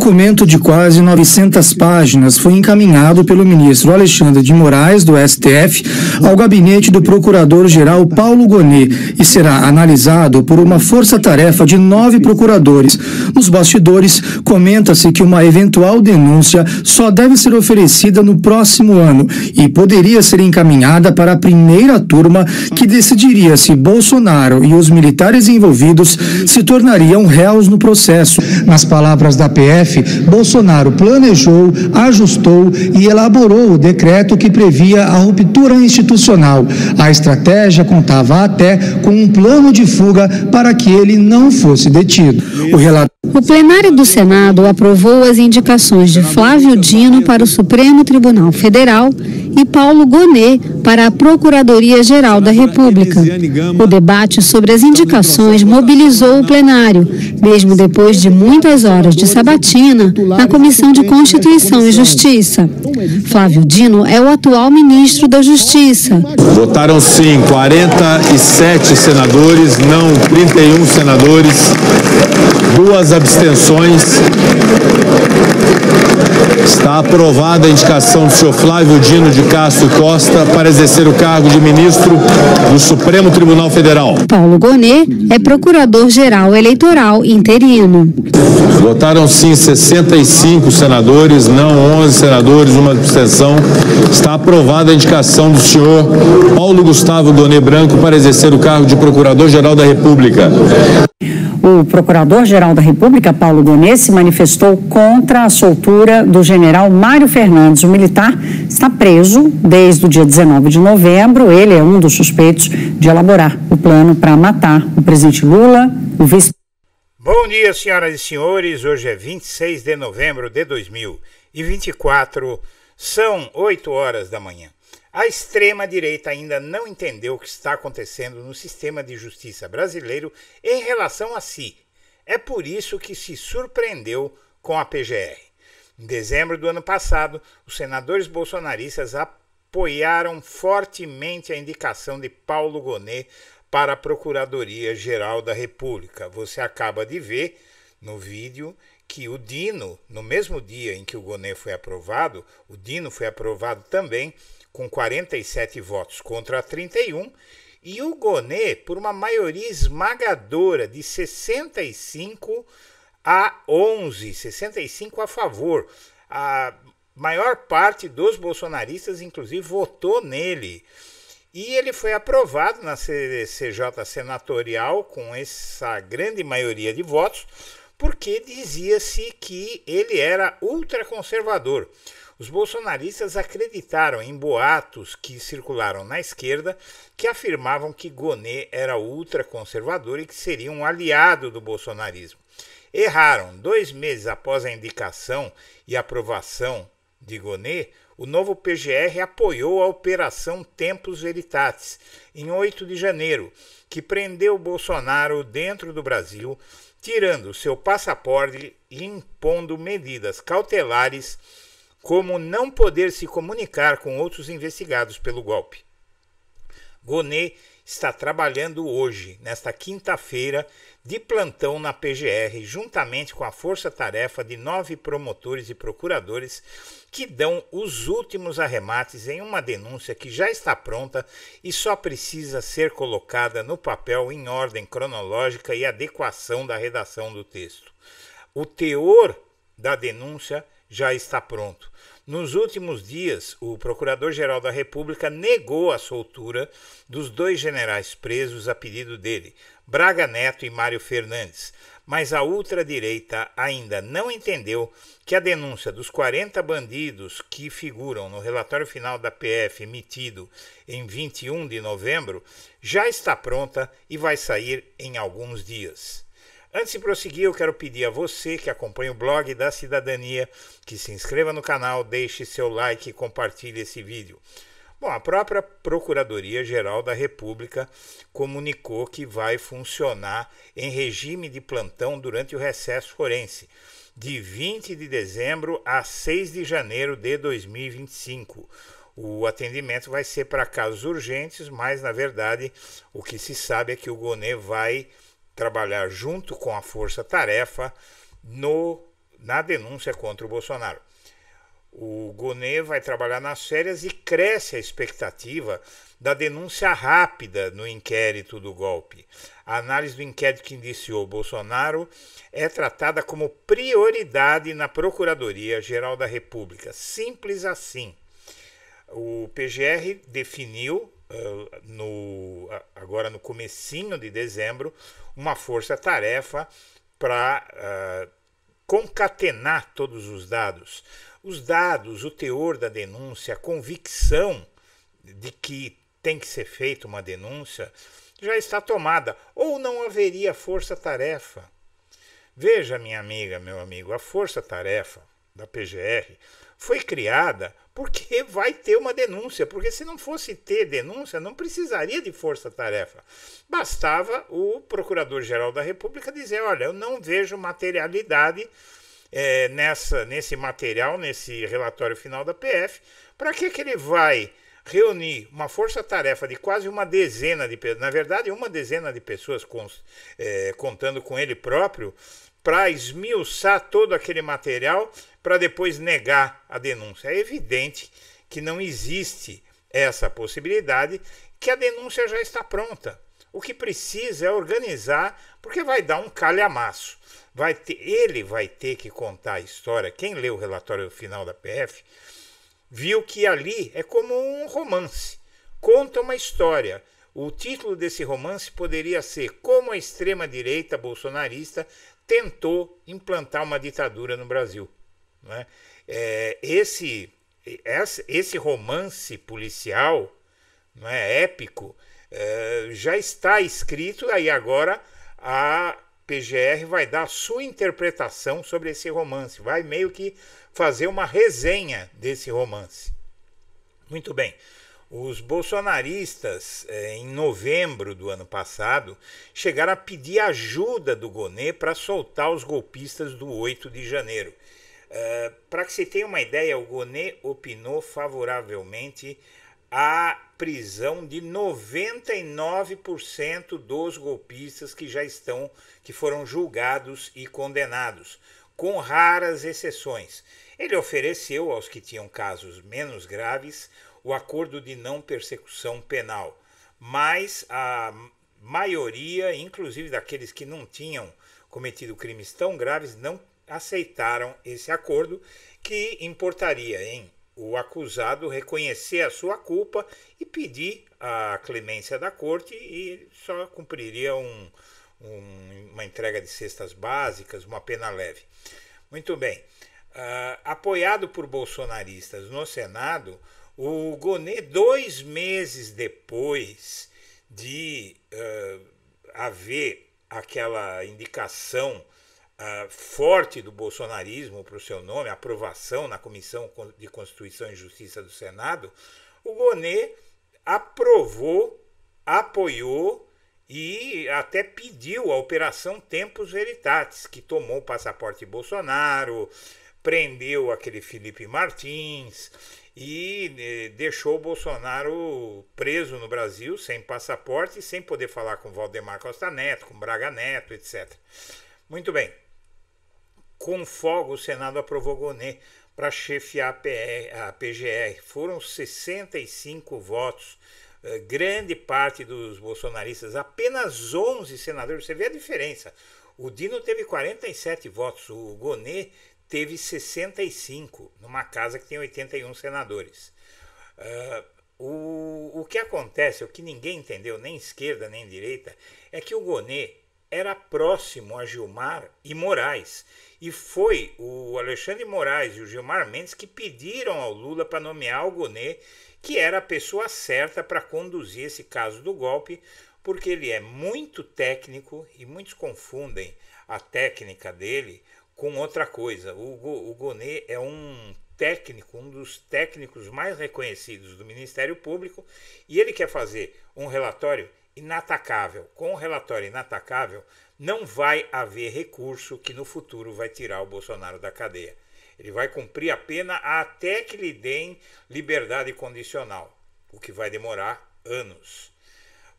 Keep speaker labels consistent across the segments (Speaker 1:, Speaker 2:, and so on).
Speaker 1: documento de quase 900 páginas foi encaminhado pelo ministro Alexandre de Moraes, do STF, ao gabinete do procurador-geral Paulo Gonet e será analisado por uma força-tarefa de 9 procuradores. Nos bastidores, comenta-se que uma eventual denúncia só deve ser oferecida no próximo ano e poderia ser encaminhada para a primeira turma que decidiria se Bolsonaro e os militares envolvidos se tornariam réus no processo. Nas palavras da PF, Bolsonaro planejou, ajustou e elaborou o decreto que previa a ruptura institucional. A estratégia contava até com um plano de fuga para que ele não fosse detido.
Speaker 2: O plenário do Senado aprovou as indicações de Flávio Dino para o Supremo Tribunal Federal e Paulo Gonet para a Procuradoria-Geral da República. O debate sobre as indicações mobilizou o plenário, mesmo depois de muitas horas de sabatina na Comissão de Constituição e Justiça. Flávio Dino é o atual ministro da Justiça.
Speaker 3: Votaram sim 47 senadores, não 31 senadores, 2 abstenções. Está aprovada a indicação do senhor Flávio Dino de Castro Costa para exercer o cargo de ministro do Supremo Tribunal Federal.
Speaker 2: Paulo Gonet é procurador-geral eleitoral interino.
Speaker 3: Votaram sim 65 senadores, não 11 senadores, uma abstenção. Está aprovada a indicação do senhor Paulo Gustavo Gonet Branco para exercer o cargo de Procurador-Geral da República.
Speaker 4: O Procurador-Geral da República, Paulo Gonet, se manifestou contra a soltura do general Mário Fernandes. O militar está preso desde o dia 19 de novembro. Ele é um dos suspeitos de elaborar o plano para matar o presidente Lula, o vice...
Speaker 5: Bom dia, senhoras e senhores. Hoje é 26 de novembro de 2024. São 8 horas da manhã. A extrema-direita ainda não entendeu o que está acontecendo no sistema de justiça brasileiro em relação a si. É por isso que se surpreendeu com a PGR. Em dezembro do ano passado, os senadores bolsonaristas apoiaram fortemente a indicação de Paulo Gonet para a Procuradoria-Geral da República. Você acaba de ver no vídeo que o Dino, no mesmo dia em que o Gonet foi aprovado, o Dino foi aprovado também com 47 votos contra 31, e o Gonet, por uma maioria esmagadora de 65 a 11, 65 a favor. A maior parte dos bolsonaristas, inclusive, votou nele. E ele foi aprovado na CCJ senatorial com essa grande maioria de votos, porque dizia-se que ele era ultraconservador. Os bolsonaristas acreditaram em boatos que circularam na esquerda que afirmavam que Gonet era ultraconservador e que seria um aliado do bolsonarismo. Erraram. 2 meses após a indicação e aprovação de Gonet, o novo PGR apoiou a Operação Tempus Veritatis, em 8 de janeiro, que prendeu Bolsonaro dentro do Brasil, tirando seu passaporte e impondo medidas cautelares como não poder se comunicar com outros investigados pelo golpe. Gonet está trabalhando hoje, nesta quinta-feira, de plantão na PGR, juntamente com a força-tarefa de 9 promotores e procuradores que dão os últimos arremates em uma denúncia que já está pronta e só precisa ser colocada no papel em ordem cronológica e adequação da redação do texto. O teor da denúncia já está pronto. Nos últimos dias, o Procurador-Geral da República negou a soltura dos 2 generais presos a pedido dele, Braga Neto e Mário Fernandes, mas a ultradireita ainda não entendeu que a denúncia dos 40 bandidos que figuram no relatório final da PF emitido em 21 de novembro já está pronta e vai sair em alguns dias. Antes de prosseguir, eu quero pedir a você que acompanha o blog da Cidadania que se inscreva no canal, deixe seu like e compartilhe esse vídeo. Bom, a própria Procuradoria-Geral da República comunicou que vai funcionar em regime de plantão durante o recesso forense, de 20 de dezembro a 6 de janeiro de 2025. O atendimento vai ser para casos urgentes, mas, na verdade, o que se sabe é que o Gonet vai trabalhar junto com a Força Tarefa na denúncia contra o Bolsonaro. O Gonê vai trabalhar nas férias e cresce a expectativa da denúncia rápida no inquérito do golpe. A análise do inquérito que indiciou Bolsonaro é tratada como prioridade na Procuradoria-Geral da República. Simples assim. O PGR definiu, agora no comecinho de dezembro, uma força-tarefa para concatenar todos os dados. Os dados, o teor da denúncia, a convicção de que tem que ser feita uma denúncia já está tomada, ou não haveria força-tarefa. Veja, minha amiga, meu amigo, a força-tarefa da PGR foi criada porque vai ter uma denúncia, porque se não fosse ter denúncia, não precisaria de força-tarefa. Bastava o Procurador-Geral da República dizer, olha, eu não vejo materialidade nesse material, nesse relatório final da PF. Para que ele vai reunir uma força-tarefa de quase uma dezena de pessoas, na verdade uma dezena de pessoas contando com ele próprio, para esmiuçar todo aquele material para depois negar a denúncia? É evidente que não existe essa possibilidade, que a denúncia já está pronta. O que precisa é organizar, porque vai dar um calhamaço. Ele vai ter que contar a história. Quem leu o relatório final da PF viu que ali é como um romance. Conta uma história. O título desse romance poderia ser Como a extrema-direita bolsonarista tentou implantar uma ditadura no Brasil. Não é? Esse romance policial, não é, épico, já está escrito, aí agora a PGR vai dar a sua interpretação sobre esse romance, vai meio que fazer uma resenha desse romance. Muito bem. Os bolsonaristas, em novembro do ano passado, chegaram a pedir ajuda do Gonê para soltar os golpistas do 8 de janeiro. Para que você tenha uma ideia, o Gonê opinou favoravelmente à prisão de 99% dos golpistas que foram julgados e condenados, com raras exceções. Ele ofereceu aos que tinham casos menos graves o acordo de não persecução penal, mas a maioria, inclusive daqueles que não tinham cometido crimes tão graves, não aceitaram esse acordo, que importaria em o acusado reconhecer a sua culpa e pedir a clemência da corte, e só cumpriria uma entrega de cestas básicas, uma pena leve. Muito bem. Apoiado por bolsonaristas no Senado, o Gonê, 2 meses depois de haver aquela indicação forte do bolsonarismo para o seu nome, aprovação na Comissão de Constituição e Justiça do Senado, o Gonê aprovou, apoiou e até pediu a Operação Tempus Veritatis, que tomou o passaporte de Bolsonaro, prendeu aquele Felipe Martins e deixou o Bolsonaro preso no Brasil, sem passaporte, sem poder falar com Valdemar Costa Neto, com Braga Neto, etc. Muito bem. Com folga, o Senado aprovou Gonê para chefiar a PGR. Foram 65 votos, grande parte dos bolsonaristas, apenas 11 senadores. Você vê a diferença. O Dino teve 47 votos, o Gonê teve 65, numa casa que tem 81 senadores. O que acontece, o que ninguém entendeu, nem esquerda nem direita, é que o Gonê era próximo a Gilmar e Moraes. E foi o Alexandre de Moraes e o Gilmar Mendes que pediram ao Lula para nomear o Gonê, que era a pessoa certa para conduzir esse caso do golpe, porque ele é muito técnico e muitos confundem a técnica dele com outra coisa. O Gonê é um técnico, um dos técnicos mais reconhecidos do Ministério Público, e ele quer fazer um relatório inatacável. Com o relatório inatacável, não vai haver recurso que no futuro vai tirar o Bolsonaro da cadeia. Ele vai cumprir a pena até que lhe deem liberdade condicional, o que vai demorar anos.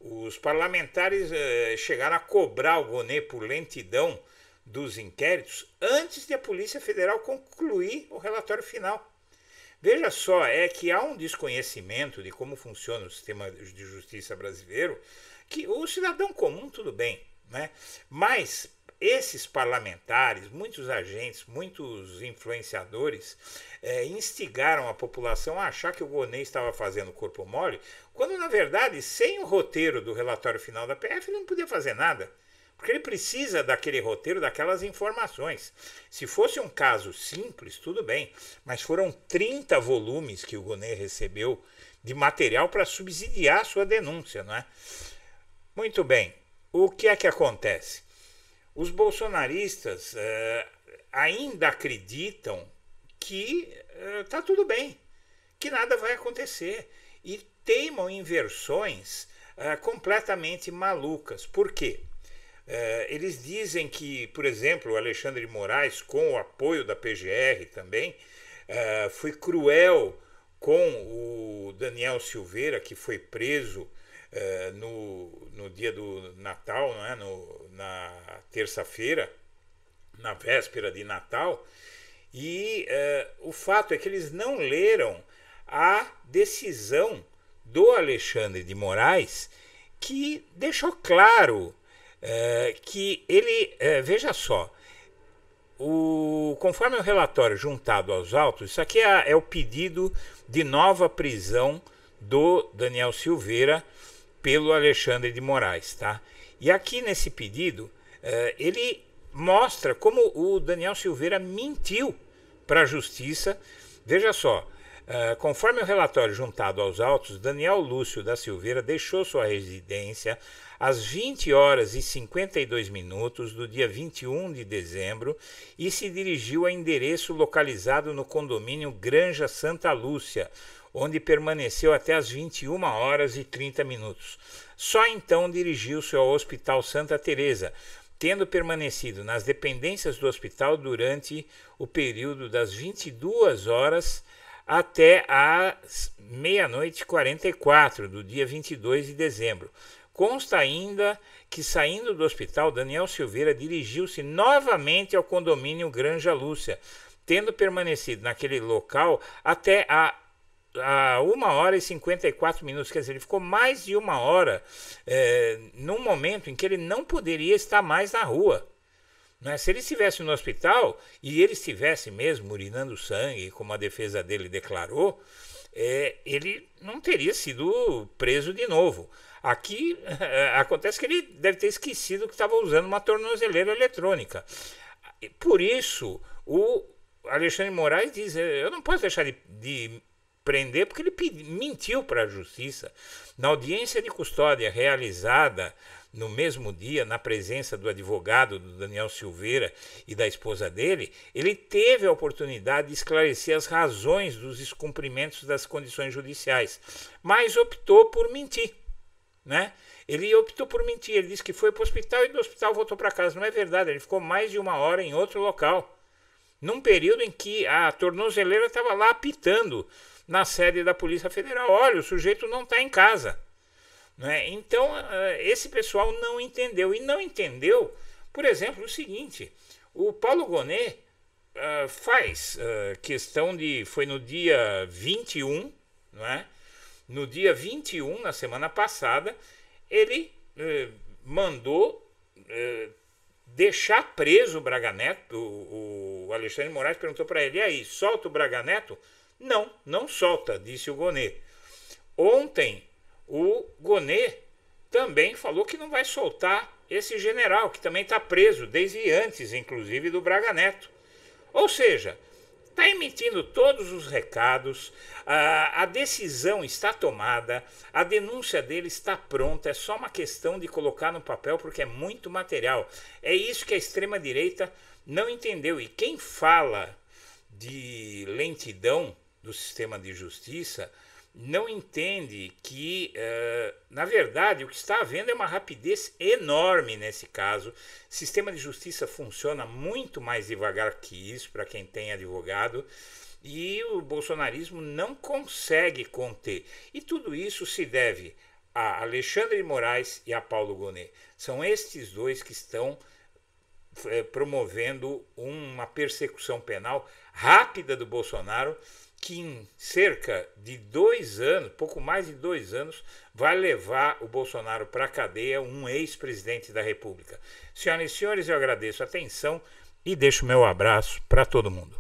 Speaker 5: Os parlamentares chegaram a cobrar o Gonê por lentidão dos inquéritos antes de a Polícia Federal concluir o relatório final. Veja só, é que há um desconhecimento de como funciona o sistema de justiça brasileiro, que o cidadão comum tudo bem, né? Mas esses parlamentares, muitos agentes, muitos influenciadores instigaram a população a achar que o Gonê estava fazendo corpo mole, quando na verdade, sem o roteiro do relatório final da PF, ele não podia fazer nada. Porque ele precisa daquele roteiro, daquelas informações. Se fosse um caso simples, tudo bem. Mas foram 30 volumes que o Gonê recebeu de material para subsidiar a sua denúncia, não é? Muito bem. O que é que acontece? Os bolsonaristas ainda acreditam que está tudo bem, que nada vai acontecer. E teimam em versões completamente malucas. Por quê? Eles dizem que, por exemplo, o Alexandre de Moraes, com o apoio da PGR também, foi cruel com o Daniel Silveira, que foi preso no dia do Natal, não é? Na terça-feira, na véspera de Natal, e o fato é que eles não leram a decisão do Alexandre de Moraes, que deixou claro que ele, veja só, conforme o relatório juntado aos autos, isso aqui é o pedido de nova prisão do Daniel Silveira pelo Alexandre de Moraes, tá? E aqui nesse pedido, ele mostra como o Daniel Silveira mentiu para a justiça. Veja só, conforme o relatório juntado aos autos, Daniel Lúcio da Silveira deixou sua residência às 20 horas e 52 minutos do dia 21 de dezembro e se dirigiu a endereço localizado no condomínio Granja Santa Lúcia, onde permaneceu até às 21 horas e 30 minutos. Só então dirigiu-se ao Hospital Santa Teresa, tendo permanecido nas dependências do hospital durante o período das 22 horas até às meia-noite e 44 do dia 22 de dezembro. Consta ainda que, saindo do hospital, Daniel Silveira dirigiu-se novamente ao condomínio Granja Lúcia, tendo permanecido naquele local até a 1 hora e 54 minutos. Quer dizer, ele ficou mais de 1 hora num momento em que ele não poderia estar mais na rua. Né? Se ele estivesse no hospital e ele estivesse mesmo urinando sangue, como a defesa dele declarou, ele não teria sido preso de novo. Aqui acontece que ele deve ter esquecido que estava usando uma tornozeleira eletrônica. Por isso, o Alexandre de Moraes diz: eu não posso deixar de prender, porque ele mentiu para a justiça. Na audiência de custódia realizada no mesmo dia, na presença do advogado do Daniel Silveira e da esposa dele, ele teve a oportunidade de esclarecer as razões dos descumprimentos das condições judiciais, mas optou por mentir, né? Ele optou por mentir, ele disse que foi para o hospital e do hospital voltou para casa. Não é verdade, ele ficou mais de 1 hora em outro local, num período em que a tornozeleira estava lá apitando na sede da Polícia Federal. Olha, o sujeito não está em casa. Né? Então, esse pessoal não entendeu. E não entendeu, por exemplo, o seguinte: o Paulo Gonê faz questão de... Foi no dia 21, não é? No dia 21, na semana passada, ele mandou deixar preso o Braga Neto. O Alexandre de Moraes perguntou para ele: e aí, solta o Braga Neto? Não, não solta, disse o Gonê. Ontem, o Gonê também falou que não vai soltar esse general, que também está preso, desde antes, inclusive, do Braga Neto. Ou seja, está emitindo todos os recados, a decisão está tomada, a denúncia dele está pronta, é só uma questão de colocar no papel, porque é muito material. É isso que a extrema-direita não entendeu. E quem fala de lentidão do sistema de justiça não entende que, na verdade, o que está havendo é uma rapidez enorme nesse caso. O sistema de justiça funciona muito mais devagar que isso, para quem tem advogado, e o bolsonarismo não consegue conter. E tudo isso se deve a Alexandre de Moraes e a Paulo Gonê. São estes dois que estão promovendo uma persecução penal rápida do Bolsonaro, que em cerca de 2 anos, pouco mais de 2 anos, vai levar o Bolsonaro para a cadeia, um ex-presidente da República. Senhoras e senhores, eu agradeço a atenção e deixo meu abraço para todo mundo.